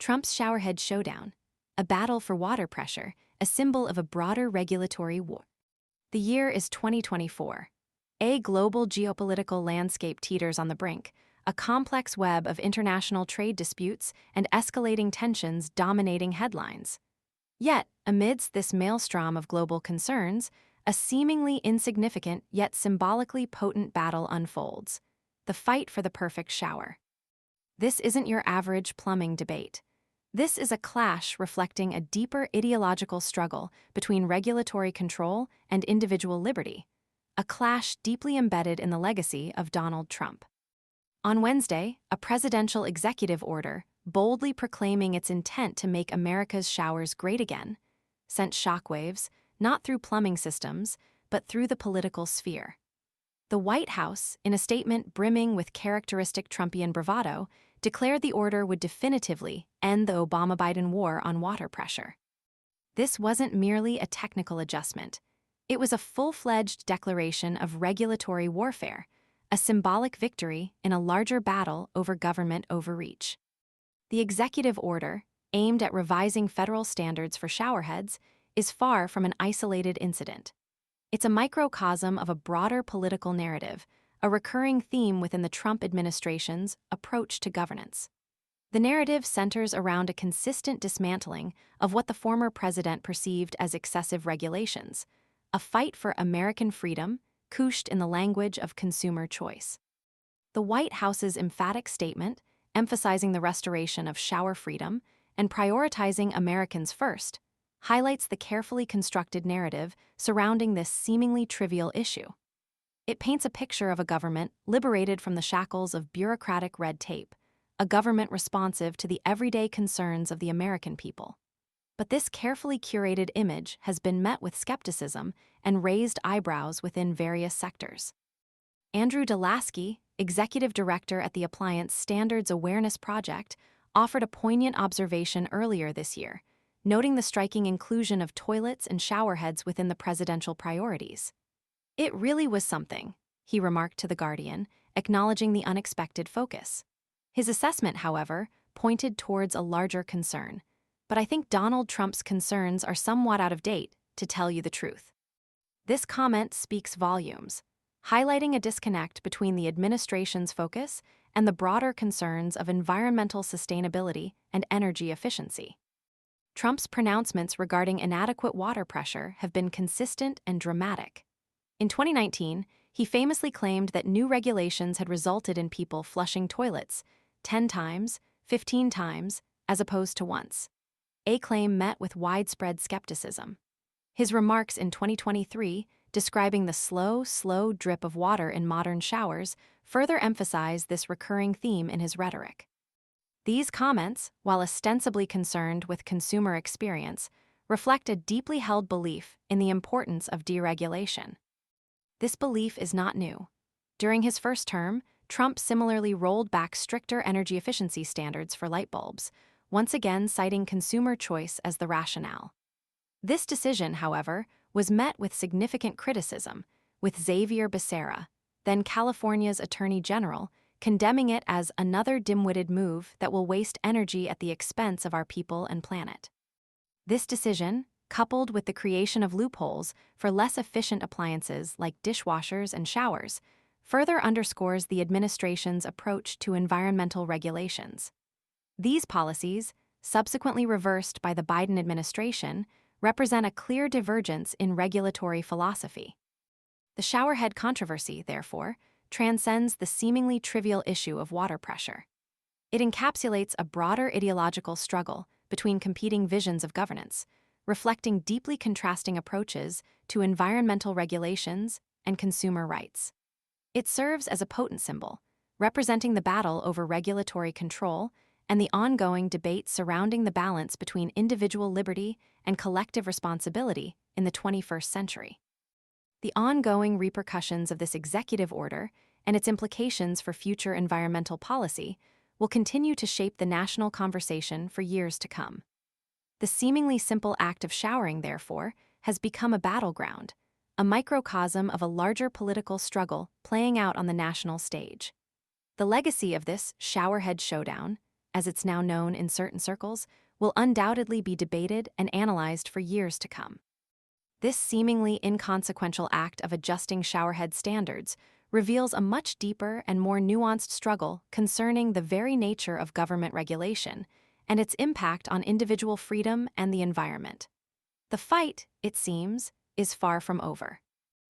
Trump's showerhead showdown, a battle for water pressure, a symbol of a broader regulatory war. The year is 2024. A global geopolitical landscape teeters on the brink, a complex web of international trade disputes and escalating tensions dominating headlines. Yet, amidst this maelstrom of global concerns, a seemingly insignificant yet symbolically potent battle unfolds: the fight for the perfect shower. This isn't your average plumbing debate. This is a clash reflecting a deeper ideological struggle between regulatory control and individual liberty, a clash deeply embedded in the legacy of Donald Trump. On Wednesday, a presidential executive order, boldly proclaiming its intent to make America's showers great again, sent shockwaves, not through plumbing systems, but through the political sphere. The White House, in a statement brimming with characteristic Trumpian bravado, declared the order would definitively end the Obama-Biden war on water pressure. This wasn't merely a technical adjustment. It was a full-fledged declaration of regulatory warfare, a symbolic victory in a larger battle over government overreach. The executive order, aimed at revising federal standards for showerheads, is far from an isolated incident. It's a microcosm of a broader political narrative, a recurring theme within the Trump administration's approach to governance. The narrative centers around a consistent dismantling of what the former president perceived as excessive regulations, a fight for American freedom, couched in the language of consumer choice. The White House's emphatic statement, emphasizing the restoration of shower freedom and prioritizing Americans first, highlights the carefully constructed narrative surrounding this seemingly trivial issue. It paints a picture of a government liberated from the shackles of bureaucratic red tape, a government responsive to the everyday concerns of the American people. But this carefully curated image has been met with skepticism and raised eyebrows within various sectors. Andrew Delaski, executive director at the Appliance Standards Awareness Project, offered a poignant observation earlier this year, noting the striking inclusion of toilets and showerheads within the presidential priorities. "It really was something," he remarked to The Guardian, acknowledging the unexpected focus. His assessment, however, pointed towards a larger concern. "But I think Donald Trump's concerns are somewhat out of date, to tell you the truth." This comment speaks volumes, highlighting a disconnect between the administration's focus and the broader concerns of environmental sustainability and energy efficiency. Trump's pronouncements regarding inadequate water pressure have been consistent and dramatic. In 2019, he famously claimed that new regulations had resulted in people flushing toilets 10 times, 15 times, as opposed to once, a claim met with widespread skepticism. His remarks in 2023, describing the slow drip of water in modern showers, further emphasize this recurring theme in his rhetoric. These comments, while ostensibly concerned with consumer experience, reflect a deeply held belief in the importance of deregulation. This belief is not new. During his first term, Trump similarly rolled back stricter energy efficiency standards for light bulbs, once again citing consumer choice as the rationale. This decision, however, was met with significant criticism, with Xavier Becerra, then California's Attorney General, condemning it as another dim-witted move that will waste energy at the expense of our people and planet. This decision, coupled with the creation of loopholes for less efficient appliances like dishwashers and showers, further underscores the administration's approach to environmental regulations. These policies, subsequently reversed by the Biden administration, represent a clear divergence in regulatory philosophy. The showerhead controversy, therefore, transcends the seemingly trivial issue of water pressure. It encapsulates a broader ideological struggle between competing visions of governance, reflecting deeply contrasting approaches to environmental regulations and consumer rights. It serves as a potent symbol, representing the battle over regulatory control and the ongoing debate surrounding the balance between individual liberty and collective responsibility in the 21st century. The ongoing repercussions of this executive order and its implications for future environmental policy will continue to shape the national conversation for years to come. The seemingly simple act of showering, therefore, has become a battleground, a microcosm of a larger political struggle playing out on the national stage. The legacy of this showerhead showdown, as it's now known in certain circles, will undoubtedly be debated and analyzed for years to come. This seemingly inconsequential act of adjusting showerhead standards reveals a much deeper and more nuanced struggle concerning the very nature of government regulation and its impact on individual freedom and the environment. The fight, it seems, is far from over.